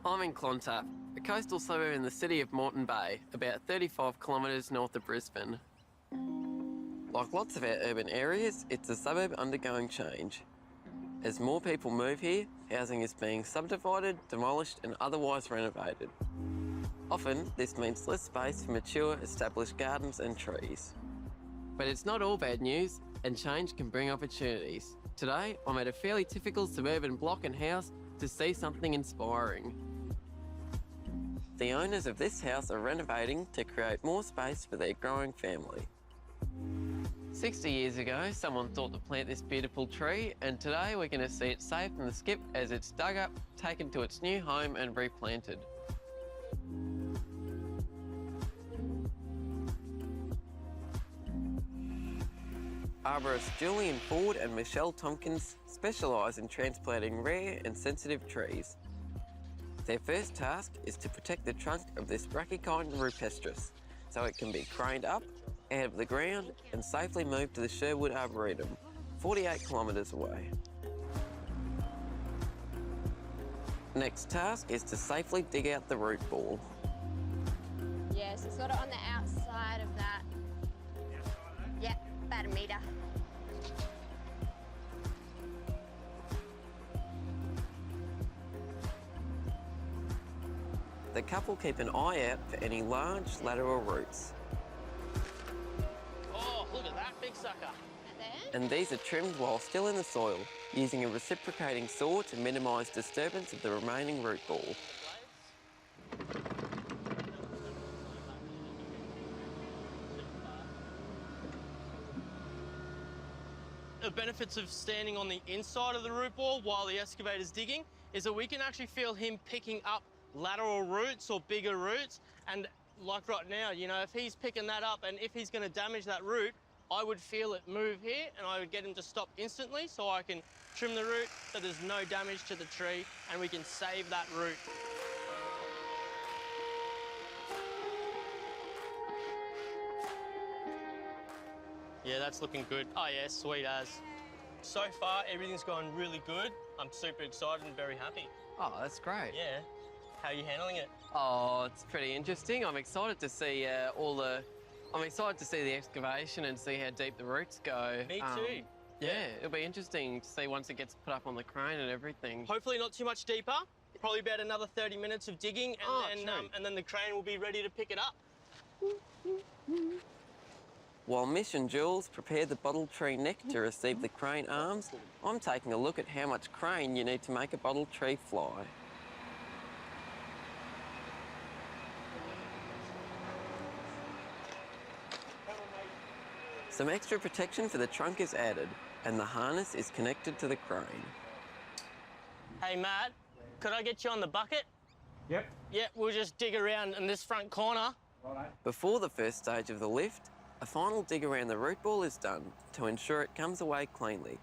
I'm in Clontarf, a coastal suburb in the city of Moreton Bay, about 35 kilometres north of Brisbane. Like lots of our urban areas, it's a suburb undergoing change. As more people move here, housing is being subdivided, demolished and otherwise renovated. Often, this means less space for mature, established gardens and trees. But it's not all bad news, and change can bring opportunities. Today, I'm at a fairly typical suburban block and house to see something inspiring. The owners of this house are renovating to create more space for their growing family. 60 years ago, someone thought to plant this beautiful tree, and today we're going to see it saved from the skip as it's dug up, taken to its new home and replanted. Arborists Julian Ford and Michelle Tompkins specialise in transplanting rare and sensitive trees. Their first task is to protect the trunk of this brachychiton rupestris so it can be craned up, out of the ground and safely moved to the Sherwood Arboretum, 48 kilometres away. Next task is to safely dig out the root ball. Yeah, so sort of on the outside of that. Yeah, about a metre. The couple keep an eye out for any large lateral roots. Oh, look at that big sucker. And these are trimmed while still in the soil, using a reciprocating saw to minimise disturbance of the remaining root ball. The benefits of standing on the inside of the root ball while the excavator's digging is that we can actually feel him picking up lateral roots or bigger roots. And like right now, you know, if he's picking that up and if he's going to damage that root, I would feel it move here and I would get him to stop instantly so I can trim the root so there's no damage to the tree and we can save that root. Yeah, that's looking good. Oh yeah, sweet as. So far, everything's going really good. I'm super excited and very happy. Oh, that's great. Yeah. How are you handling it? Oh, it's pretty interesting. I'm excited to see I'm excited to see the excavation and see how deep the roots go. Me too. Yeah, it'll be interesting to see once it gets put up on the crane and everything. Hopefully not too much deeper. Probably about another 30 minutes of digging and then the crane will be ready to pick it up. While Mish and Jules prepare the bottle tree neck to receive the crane arms, I'm taking a look at how much crane you need to make a bottle tree fly. Some extra protection for the trunk is added, and the harness is connected to the crane. Hey, Matt, could I get you on the bucket? Yep. Yeah, we'll just dig around in this front corner. Righto. Before the first stage of the lift, a final dig around the root ball is done to ensure it comes away cleanly.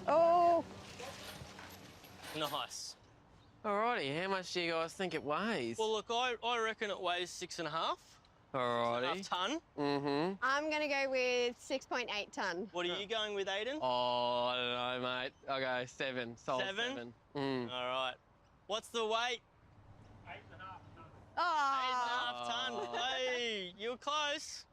Oh! Nice. Alrighty, how much do you guys think it weighs? Well, look, I reckon it weighs 6.5. Alrighty. 6.5 tonne. Mm-hmm. I'm going to go with 6.8 tonne. What are you going with, Aiden? Oh, I don't know, mate. I'll go 7. Solid 7? 7. All right. What's the weight? 8.5 Oh! 8.5 tonne. Hey, you were close.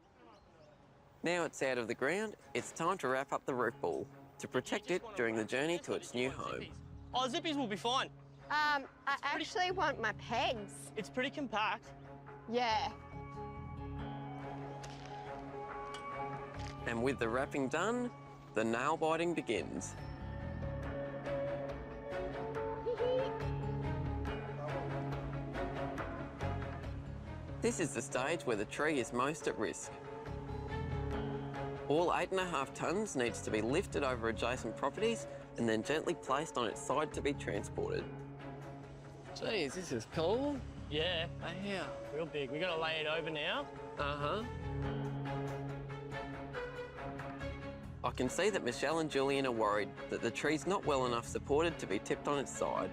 Now it's out of the ground, it's time to wrap up the root ball to protect it during the journey to its new home. Oh, zippies will be fine. I actually want my pegs. It's pretty compact. Yeah. And with the wrapping done, the nail biting begins. This is the stage where the tree is most at risk. All 8.5 tonnes needs to be lifted over adjacent properties and then gently placed on its side to be transported. Jeez, this is cool. Yeah, Yeah. real big. We got to lay it over now. Uh-huh. I can see that Michelle and Julian are worried that the tree's not well enough supported to be tipped on its side.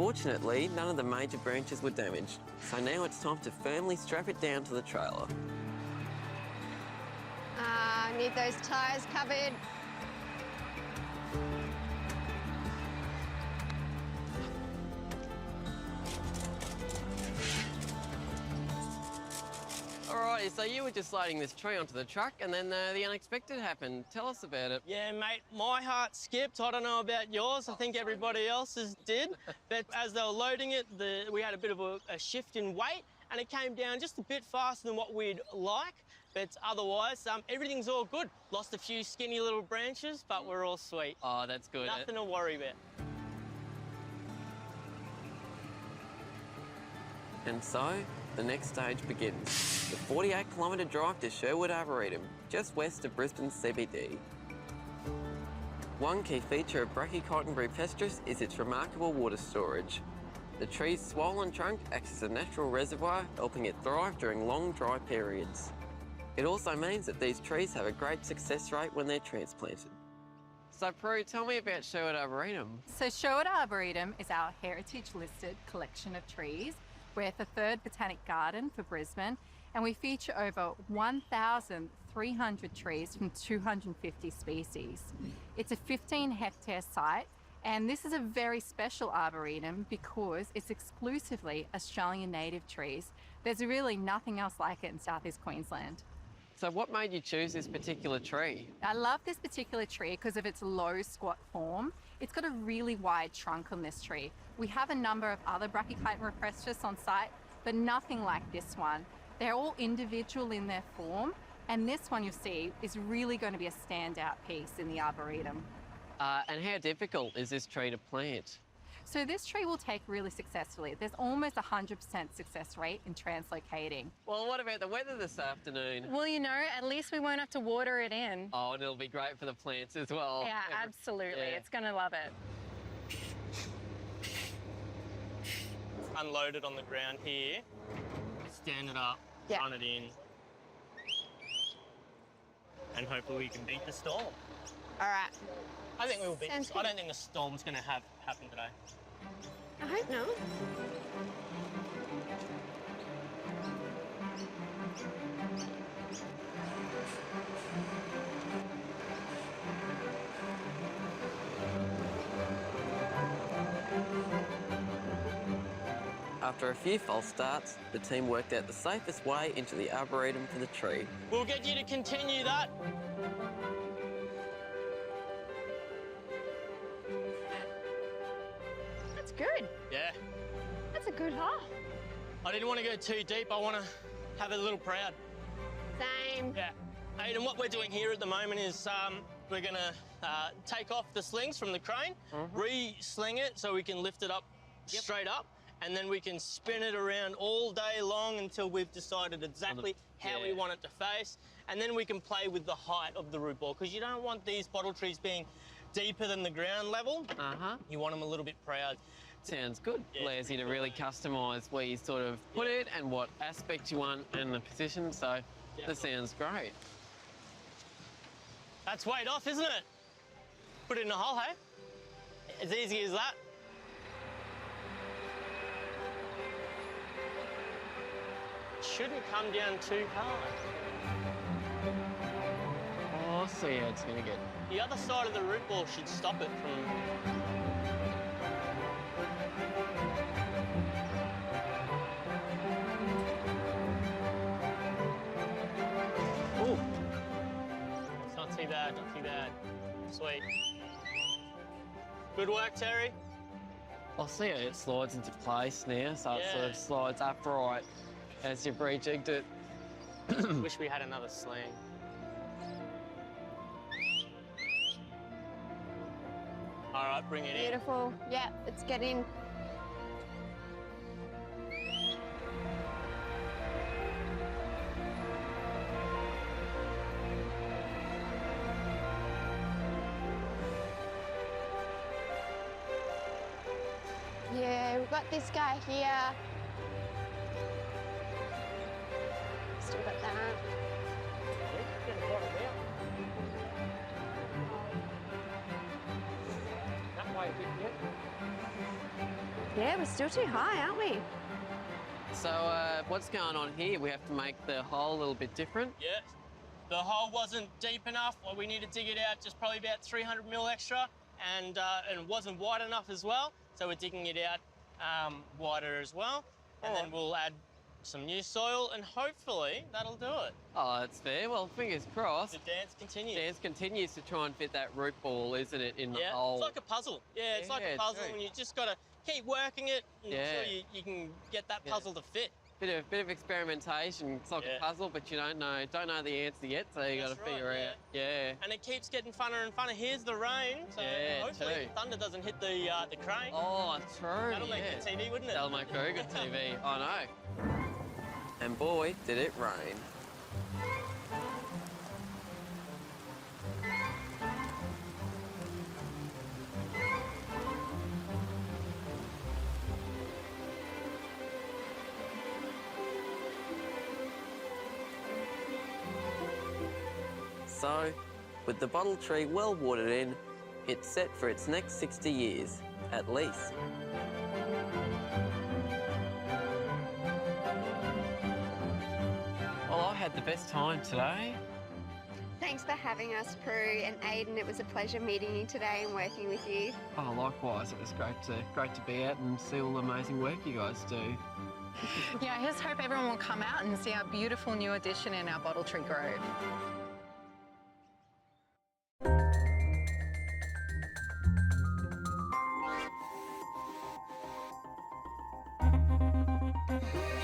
Fortunately, none of the major branches were damaged, so now it's time to firmly strap it down to the trailer. Need those tyres covered. Alrighty, so you were just loading this tree onto the truck and then the unexpected happened. Tell us about it. Yeah, mate, my heart skipped. I don't know about yours. I think everybody else's did. But as they were loading it, we had a bit of a shift in weight and it came down just a bit faster than what we'd like. But otherwise, everything's all good. Lost a few skinny little branches, but we're all sweet. Oh, that's good. Nothing to worry about. And so, the next stage begins. The 48-kilometre drive to Sherwood Arboretum, just west of Brisbane's CBD. One key feature of Brachycottonbury pestris is its remarkable water storage. The tree's swollen trunk acts as a natural reservoir, helping it thrive during long dry periods. It also means that these trees have a great success rate when they're transplanted. So, Prue, tell me about Sherwood Arboretum. So Sherwood Arboretum is our heritage-listed collection of trees. We're the third botanic garden for Brisbane, and we feature over 1,300 trees from 250 species. It's a 15-hectare site, and this is a very special arboretum because it's exclusively Australian native trees. There's really nothing else like it in Southeast Queensland. So what made you choose this particular tree? I love this particular tree because of its low squat form. It's got a really wide trunk on this tree. We have a number of other Brachycottonbury pestris on site, but nothing like this one. They're all individual in their form, and this one you'll see is really going to be a standout piece in the arboretum. And how difficult is this tree to plant? So this tree will take really successfully. There's almost 100% success rate in translocating. Well, what about the weather this afternoon? Well, you know, at least we won't have to water it in. Oh, and it'll be great for the plants as well. Yeah, absolutely. Yeah. It's going to love it. Unload it on the ground here, stand it up, Yeah. run it in, and hopefully we can beat the storm. All right. I think we'll beat Sounds I good. don't think the storm's going to happen today. I hope not. After a few false starts, the team worked out the safest way into the arboretum for the tree. We'll get you to continue that. That's good. Yeah. That's a good half. I didn't want to go too deep. I want to have it a little proud. Same. Yeah. Aiden, what we're doing here at the moment is we're going to take off the slings from the crane, re-sling it so we can lift it up straight up, and then we can spin it around all day long until we've decided exactly how we want it to face, and then we can play with the height of the root ball, because you don't want these bottle trees being deeper than the ground level. You want them a little bit proud. Sounds good. Yeah. Allows you to really customise where you sort of put it and what aspect you want and the position, so that sounds great. That's weight off, isn't it? Put it in a hole, hey? As easy as that. Shouldn't come down too hard. Oh, so yeah, it's going to get... The other side of the root ball should stop it from... Ooh. It's not too bad, not too bad. Sweet. Good work, Terry. I'll see it slides into place now, so it sort Yeah. of slides upright as you reject it. Wish we had another sling. All right, bring it in. Beautiful. Yeah, let's get in. Yeah, we've got this guy here. Still got that. Yeah, we're still too high, aren't we? So what's going on here? We have to make the hole a little bit different. Yeah. The hole wasn't deep enough. Well, we need to dig it out just probably about 300 mil extra, and it wasn't wide enough as well. So we're digging it out wider as well, and then we'll add some new soil, and hopefully that'll do it. Oh, that's fair. Well, fingers crossed. The dance continues. Dance continues to try and fit that root ball, isn't it, in the Yeah, hole? it's like a puzzle. Yeah, it's like Yeah, a puzzle, true. and you just got to keep working it until Yeah. you can get that Yeah. puzzle to fit. Bit of experimentation. It's like Yeah. a puzzle, but you don't know the answer yet, so you got to That's right, figure out. Yeah. And it keeps getting funner and funner. Here's the rain, so Yeah, hopefully too. the thunder doesn't hit the crane. Oh, true. That'll make yeah. good TV, wouldn't it? That'll make very good TV. I know. And boy, did it rain. So, with the bottle tree well watered in, it's set for its next 60 years, at least. Well, I had the best time today. Thanks for having us, Prue and Aiden. It was a pleasure meeting you today and working with you. Oh, likewise, it was great to be out and see all the amazing work you guys do. Yeah, I just hope everyone will come out and see our beautiful new addition in our Bottle Tree Grove.